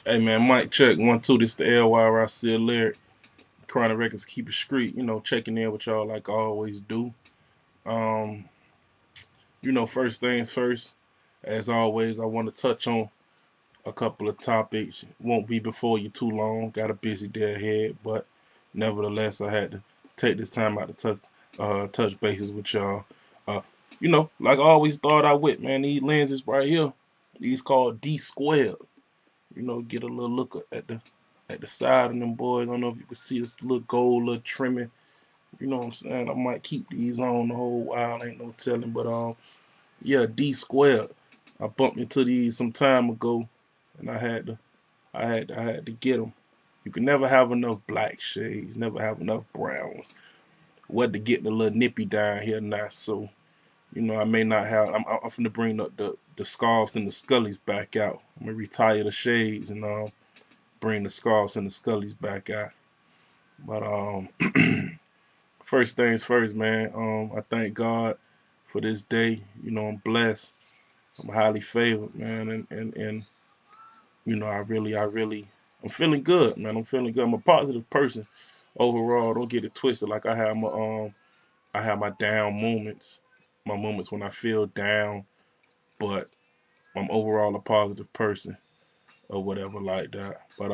Hey man, mic check 1 2. This the LYRC Alyric. Chronic Records keep it street. Checking in with y'all like I always do. Um, first things first. As always, I want to touch on a couple of topics. Won't be before you too long. Got a busy day ahead, but nevertheless, I had to take this time out to touch bases with y'all. Like I always thought I would, man. These lenses right here, these called D squared. Get a little look at the side of them boys. I don't know if you can see this little gold, little trimming. You know what I'm saying? I might keep these on the whole while, ain't no telling. But yeah, D squared. I bumped into these some time ago, and I had to get them. You can never have enough black shades, never have enough browns. What to get the little nippy down here now, so I may not have. I'm finna bring up the scarves and the scullies back out. I'm gonna retire the shades and bring the scarves and the scullies back out. But first things first, man. I thank God for this day. I'm blessed. I'm highly favored, man, and I'm feeling good, man. I'm feeling good. I'm a positive person overall. Don't get it twisted. Like I have my down moments, my moments when I feel down, but I'm overall a positive person or whatever like that. But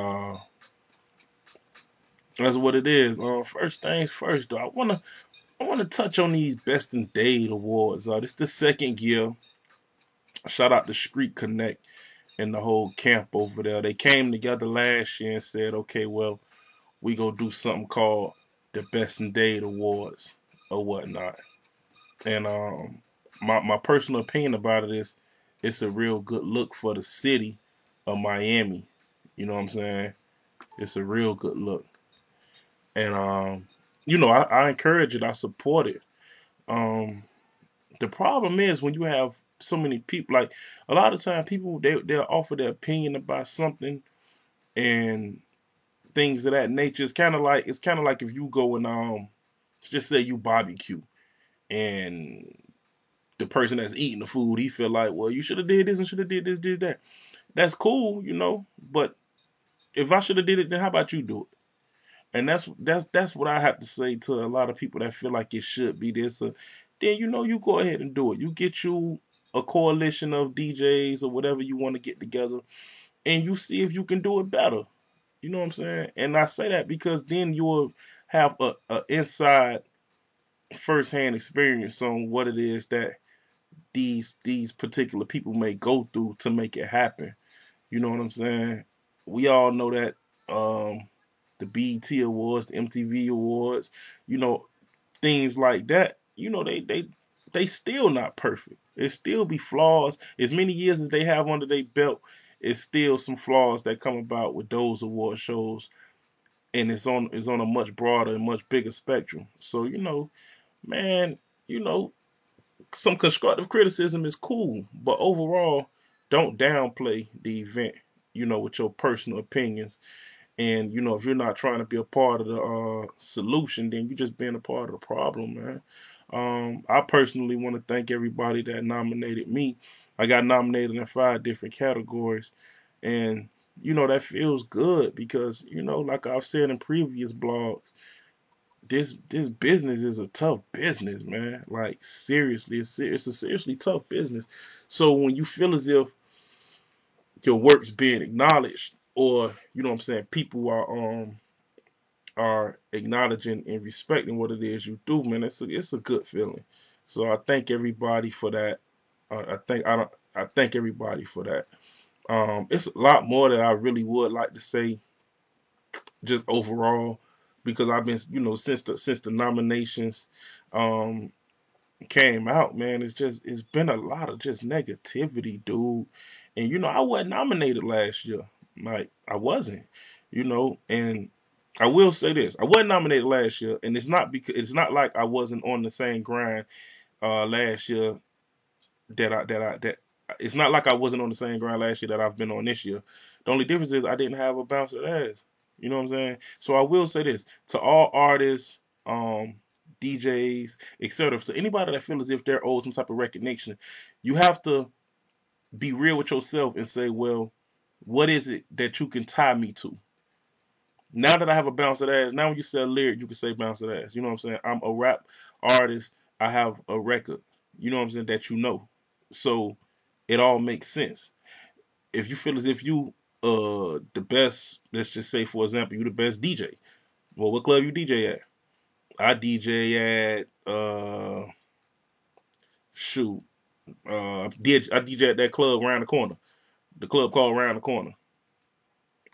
that's what it is. First things first, though. I wanna touch on these Best in Dade awards. This the second year. Shout out to Street Connect and the whole camp over there. They came together last year and said, okay, well, we gonna do something called the Best in Dade Awards or whatnot. And my personal opinion about it is it's a real good look for the city of Miami. You know what I'm saying? It's a real good look. And I encourage it, I support it. Um the problem is when you have so many people, like a lot of times people they'll offer their opinion about something and things of that nature. It's kinda like if you go and just say you barbecue and the person that's eating the food, he feel like, well, you should have did this and should have did this, did that. That's cool, but if I should have did it, then how about you do it? And that's what I have to say to a lot of people that feel like it should be this. Then you go ahead and do it. You get you a coalition of DJs or whatever you want to get together, and you see if you can do it better. You know what I'm saying? And I say that because then you'll have a inside firsthand experience on what it is that these particular people may go through to make it happen. You know what I'm saying? We all know that the BET Awards, the MTV Awards, things like that. They still not perfect. It still be flaws. As many years as they have under their belt, it's still some flaws that come about with those award shows, and it's on a much broader and much bigger spectrum. So man, you know, some constructive criticism is cool, but overall, don't downplay the event. With your personal opinions, and if you're not trying to be a part of the solution, then you're just being a part of the problem, man. I personally want to thank everybody that nominated me. I got nominated in 5 different categories, and that feels good because like I've said in previous blogs, this business is a tough business, man. Like seriously, it's a seriously tough business. So when you feel as if your work's being acknowledged, or what I'm saying, people are acknowledging and respecting what it is you do, man, it's a good feeling. So I thank everybody for that. I thank everybody for that. It's a lot more that I really would like to say, just overall, because I've been, since the nominations came out, man, it's been a lot of just negativity, dude. And I wasn't nominated last year. Like I wasn't, and I will say this. I wasn't nominated last year, and it's not like I wasn't on the same grind last year that it's not like I wasn't on the same grind last year that I've been on this year. The only difference is I didn't have a bouncer ass. You know what I'm saying? So I will say this to all artists, DJs, etc. So anybody that feels as if they're owed some type of recognition, you have to be real with yourself and say, well, what is it that you can tie me to? Now that I have a bounce that ass, now when you say a lyric, you can say bounce that ass. You know what I'm saying? I'm a rap artist. I have a record. You know what I'm saying? That you know. So it all makes sense. If you feel as if you the best, let's just say for example, you the best DJ. Well, what club you DJ at? I DJ at shoot. I DJ at that club around the corner. The club called Around the Corner.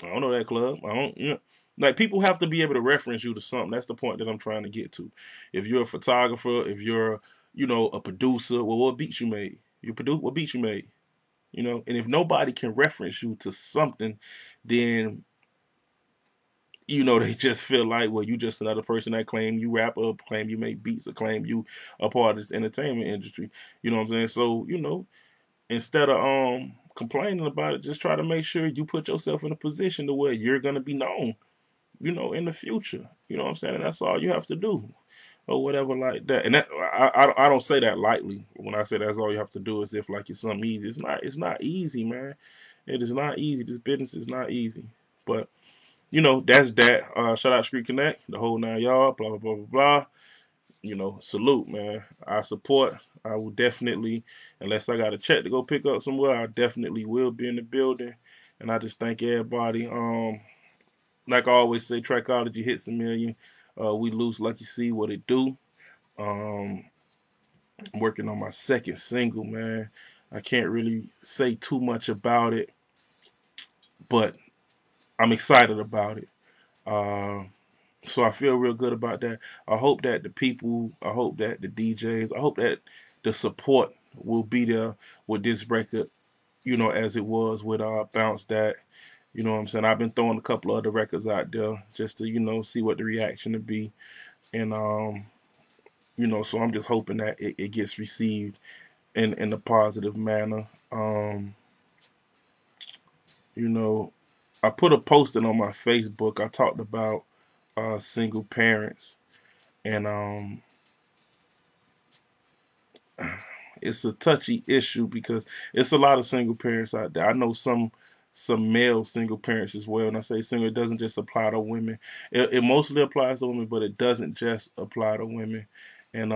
I don't know that club. I don't, you know. Like, people have to be able to reference you to something. That's the point that I'm trying to get to. If you're a photographer, if you're, you know, a producer, well, what beats you made? You produce what beats you made? You know, and if nobody can reference you to something, then, you know, they just feel like, well, you just another person that claim you rap or claim you make beats or claim you a part of this entertainment industry. You know what I'm saying? So, you know, instead of complaining about it, just try to make sure you put yourself in a position to where you're gonna be known, you know, in the future. You know what I'm saying? And that's all you have to do, or whatever like that. And that, I don't say that lightly. When I say that's all you have to do, as if like it's something easy. It's not. It's not easy, man. It is not easy. This business is not easy. But you know, that's that. Shout out Street Connect, the whole 9 yard. Blah blah blah blah blah. You know, salute, man. I support. I will definitely, unless I got a check to go pick up somewhere, I definitely will be in the building. And I just thank everybody. Like I always say, Trichology hits a million. We loose like you see what it do. I'm working on my second single, man. I can't really say too much about it, but I'm excited about it. So I feel real good about that. I hope that the people, I hope that the DJs, I hope that the support will be there with this record, you know, as it was with Bounce That. You know what I'm saying? I've been throwing a couple of other records out there just to, you know, see what the reaction would be. And, you know, so I'm just hoping that it gets received in a positive manner. You know, I put a posting on my Facebook. I talked about single parents, and it's a touchy issue because it's a lot of single parents out there. I know some male single parents as well. And I say single, it doesn't just apply to women. It mostly applies to women, but it doesn't just apply to women. And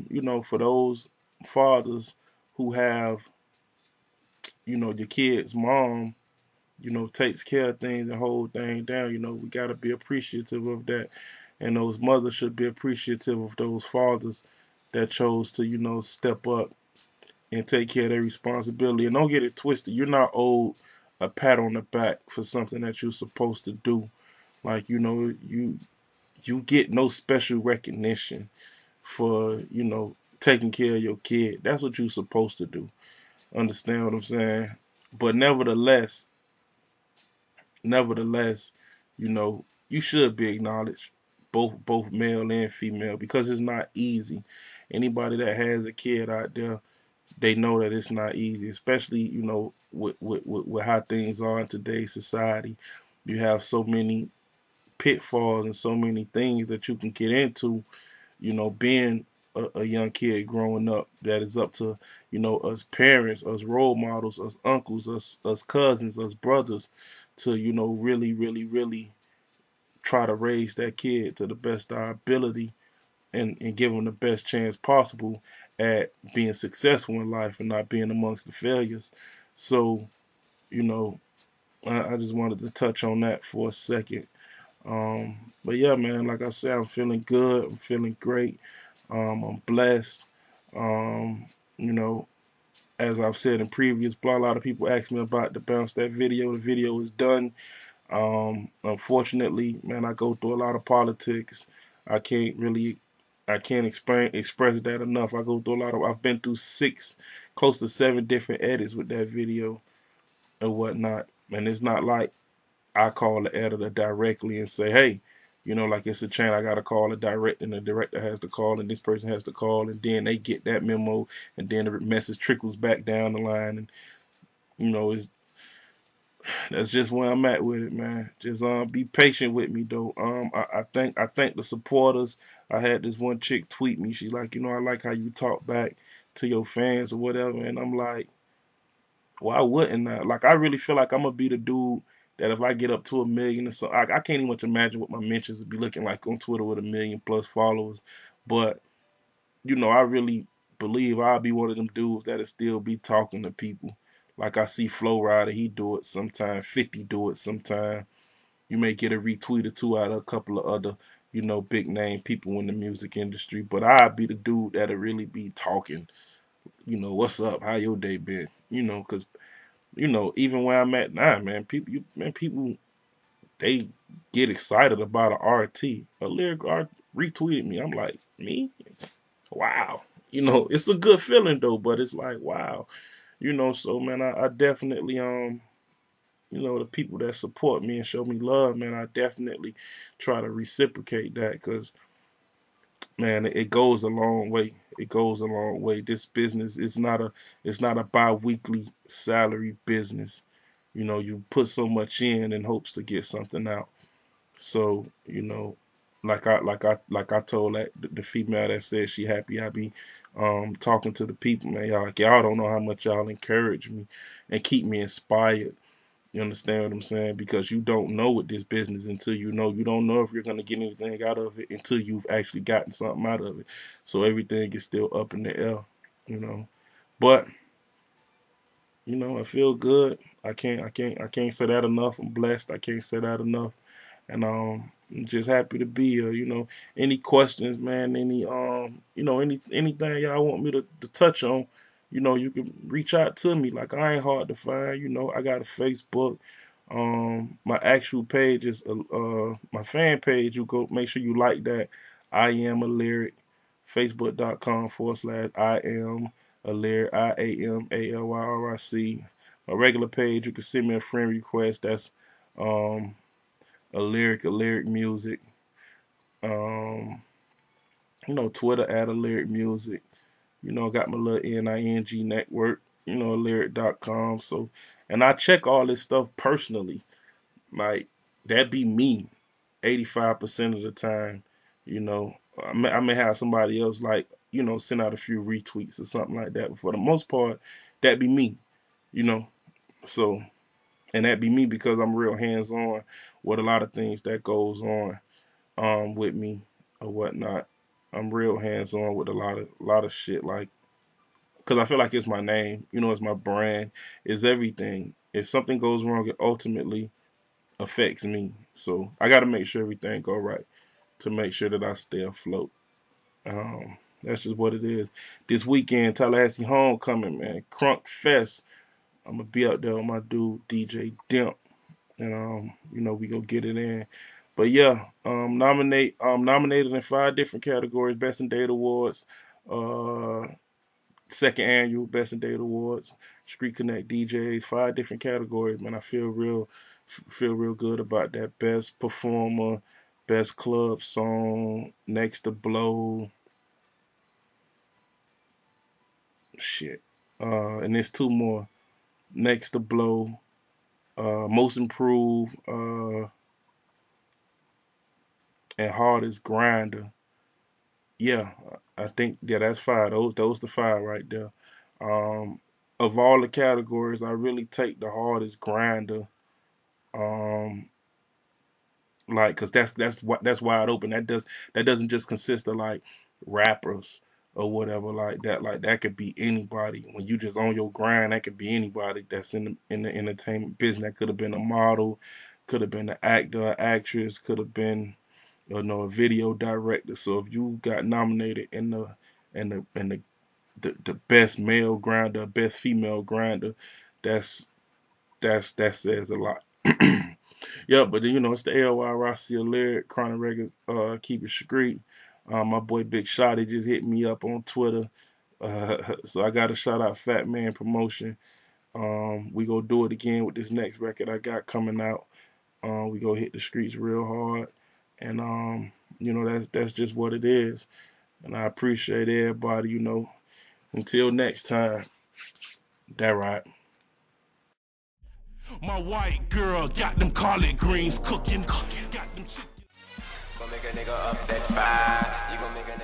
you know, for those fathers who have, you know, your kid's mom, you know, takes care of things and hold things down, you know, we got to be appreciative of that. And those mothers should be appreciative of those fathers that chose to, you know, step up and take care of their responsibility. And don't get it twisted. You're not owed a pat on the back for something that you're supposed to do. Like, you know, you get no special recognition for, you know, taking care of your kid. That's what you're supposed to do. Understand what I'm saying? But nevertheless, you know, you should be acknowledged, both male and female, because it's not easy. Anybody that has a kid out there, they know that it's not easy, especially, you know, with how things are in today's society. You have so many pitfalls and so many things that you can get into, you know, being a young kid growing up, that is up to, you know, us parents, us role models, us uncles, us cousins, us brothers, to, you know, really try to raise that kid to the best of our ability, and give them the best chance possible at being successful in life and not being amongst the failures. So, you know, I just wanted to touch on that for a second. But yeah, man, like I said, I'm feeling good. I'm feeling great. I'm blessed. You know, as I've said in previous blog, a lot of people ask me about the Bounce That video. The video is done. Unfortunately, man, I go through a lot of politics. I can't express that enough. I go through a lot of, I've been through close to 7 different edits with that video and whatnot. And it's not like I call the editor directly and say, hey, you know, like it's a chain. I got to call a director, and the director has to call, and this person has to call, and then they get that memo, and then the message trickles back down the line. And, you know, that's just where I'm at with it, man. Just be patient with me though. I think the supporters. I had this one chick tweet me. She's like, I like how you talk back to your fans or whatever, and I'm like, why wouldn't I? Like, I really feel like I'm gonna be the dude that if I get up to 1 million or so, I can't even imagine what my mentions would be looking like on Twitter with 1 million+ followers. But I really believe I'll be one of them dudes that'll still be talking to people. Like I see Flow Rider, he do it sometime. 50 do it sometime. You may get a retweet or two out of a couple of other, big name people in the music industry. But I'll be the dude that'll really be talking. What's up? How your day been? Because even where I'm at now, man, people they get excited about a RT. A lyric art retweeted me. I'm like, me? Wow. It's a good feeling though, but it's like, wow. So man, I definitely the people that support me and show me love, man, I definitely try to reciprocate that because man, it goes a long way. It goes a long way. This business is not a bi-weekly salary business. You put so much in hopes to get something out. So, like I told the female that said she happy I be talking to the people, man. Y'all don't know how much y'all encourage me and keep me inspired. You understand what I'm saying? Because you don't know what this business until you know. You don't know if you're gonna get anything out of it until you've actually gotten something out of it. So everything is still up in the air. But I feel good. I can't say that enough. I'm blessed. I can't say that enough. And I'm just happy to be here. Any questions, man, anything y'all want me to touch on, you can reach out to me. Like, I ain't hard to find. I got a Facebook. My actual page is my fan page. You go make sure you like that. I am Alyric. Facebook.com/ I am Alyric. IAMALYRIC. My regular page, you can send me a friend request. That's um Alyric music. Um, Twitter @Alyric music. Got my little NING network, Alyric.com. So, and I check all this stuff personally. Like, that be me 85% of the time. I may have somebody else, like, send out a few retweets or something like that. But for the most part, that be me, you know. So, and that be me because I'm real hands-on with a lot of things that goes on with me or whatnot. I'm real hands-on with a lot of shit, like, because I feel like it's my name, it's my brand, it's everything. If something goes wrong, it ultimately affects me. So I got to make sure everything go right to make sure that I stay afloat. That's just what it is. This weekend, Tallahassee Homecoming, man, Crunk Fest. I'm gonna be out there with my dude DJ Dimp, and we gonna get it in. But yeah, nominated in 5 different categories: Best in Dade Awards, uh, second annual Best in Dade Awards, Street Connect DJs, 5 different categories. Man, I feel real good about that. Best performer, best club song, Next to Blow, shit. And there's 2 more: Next to Blow, Most Improved, and Hardest Grinder. Yeah, I think, yeah, that's 5. Those the 5 right there. Um, of all the categories, I really take the Hardest Grinder. Um, like, cause that's wide open. That doesn't just consist of like rappers or whatever like that. Like, that could be anybody. When you just on your grind, that could be anybody that's in the entertainment business. That could have been a model, could have been an actor, actress, could have been a video director. So if you got nominated in the best male grinder, best female grinder, that's that says a lot. Yeah, but then it's the AOY Rossi Lyric, Chronic Records, Keep It Street. My boy Big Shotty just hit me up on Twitter. So I got to shout out Fat Man Promotion. We go do it again with this next record I got coming out. We go hit the streets real hard. And that's just what it is. And I appreciate everybody. Until next time, that right. My white girl got them collard greens cooking. Got them chicken. Gon' make a nigga up that fire. You gon' make a